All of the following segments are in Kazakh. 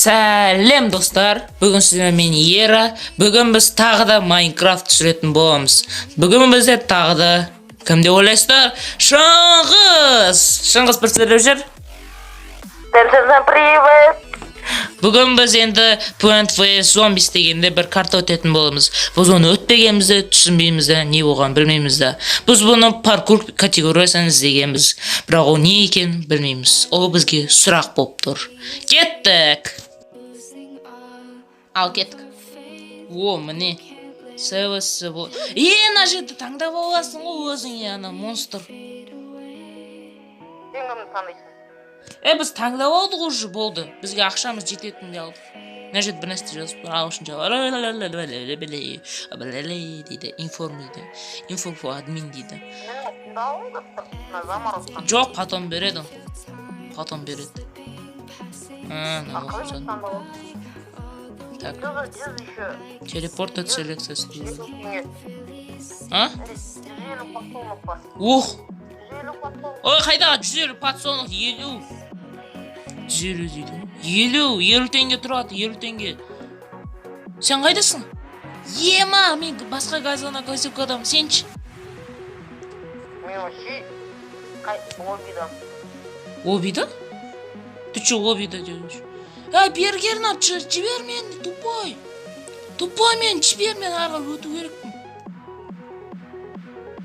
Сәлем достар, бүгін сіздермен мен Ера. Бүгін біз тағы да Майнкрафт түсіретін боламыз. Бүгін бізде тағы да кім деп ойлайсыздар? Шыңғыс бір сөйлеп жүр. Привет. Бүгін біз енді Plant vs Zombies дегенде бір карта өтетін боламыз. Біз оны өтпегенімізді түсінбеймізді, не болған білмеймізді. Біз бұны паркур категориясын іздегенбіз, бірақ ол не екен білмейміз. Ол бізге сұрақ болып тұр. Кеттік! Ал кеттік. О, міне. Сәуісі бұл. Ана жерді таңдап аласың ғой өзің, ана монстр. Сен кімді таңдайсың? Біз таңдап алдық уже болды. Бізге ақшамыз жететінді алдық. Мына жерде бір нәрсе жазып тұр, ағылшынша. Дейді, информ дейді. Инфо админ дейді. Жоқ, потом береді. Потом береді. Так. Телепорт селекциясы дейді. Ух! Ой, қайда? 150 подсолнух, 50. 150 дейді. 50 теңге тұрады, 50 теңге. Сен қайдасың? Ема, мен басқа газона косилкадам, сенші? Мен вообще лоббида. Лоббида? Ты че лоббида делаешь? Бергерін ап, жібер мені, тупой. Тупой мен, жібер мен, арға өту керекпін.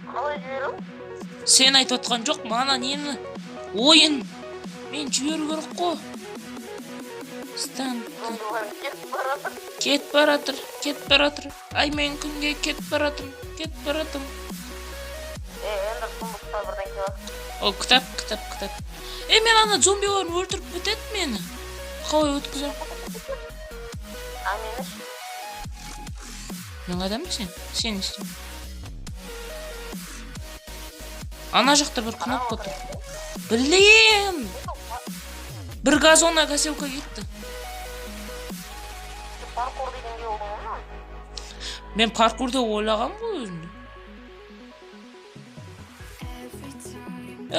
Қалай жіберу? Сен айтып отқан жоқ, мана нені? Ойын. Мен жіберу керек қой. Кет баратыр. Ай, мен күнге кет баратыр. Енді сұмдықта бірден келеді. О, кітап. Мен ана зомбиларын өлтіріп бітеді мені. Қалай өткізем? Мені ше? Мен қайдамын сен? Сен істейм. Ана жақта бір кнопка тұр. Білем! Бір газонна косилка кетті. Паркур дегенге олың ма? Мен паркурда ойлағам ғой өзімді.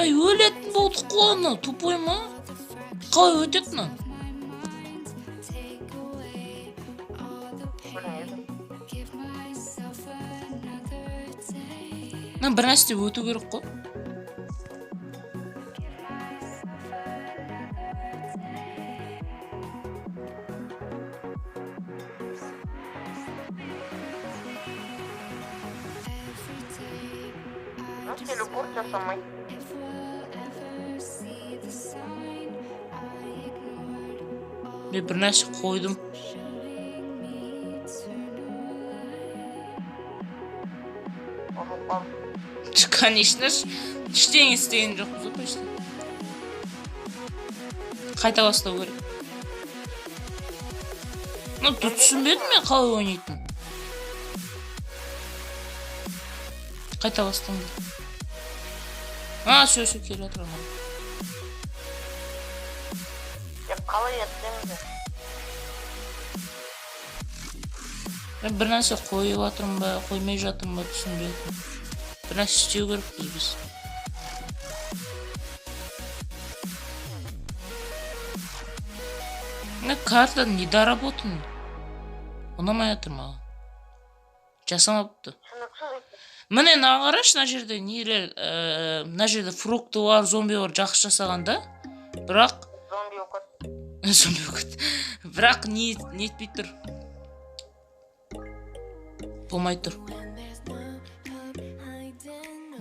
Өлетін болдық қой ана, тупой ма? Қалай өтетін ана? Бір нәрсе өту керек қой. Телепорт жасамай. Мен бір нәрсе қойдым. Конечно, ештеңе істеген жоқпыз ғой почти. Қайта бастау керек. Түсінбедім мен қалай ойнайтын. Қайта бастау керек. Сөз келе жатыр. Қалай еттіңіз? Мен бір нәрсе қойып жатырмын ба, қоймай жатырмын ба түсінбедім. Бір нәрсе істеу керекпіз біз. Карта недоработан. Ұнамай жатыр маған. Жасамапты. Міне қарашы, мына жерде нелер, мына жерде фрукты бар, зомби бар, жақсы жасағанда, бірақ зомби өкіт. Бірақ не етпей тұр. Болмай тұр.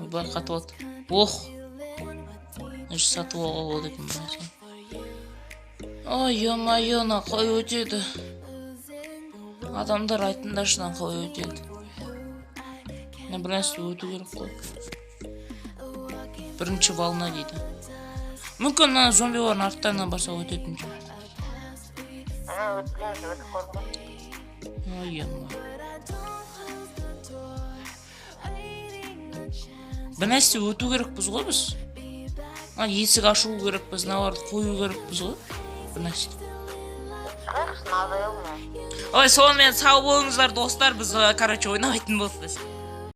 Бұлар қатып алды. Ох! Сатып алға болды екен бұл нәрсе. Ой, ема-ена, қалай өтеді? Адамдар айтындаршынан қалай өтеді? Мен бір нәрсе өту керек қой. Бірінші волна дейді. Мүмкін зомбилардың арттарынан барса өтетін жоқ. Ой, ема. Бір нәрсе өту керекпіз ғой біз. Есік ашу керекпіз, наварды қою керекпіз ғой. Бір нәрсе. Ой, сонымен сау болыңыздар достар, біз, ойнамайтын болдық.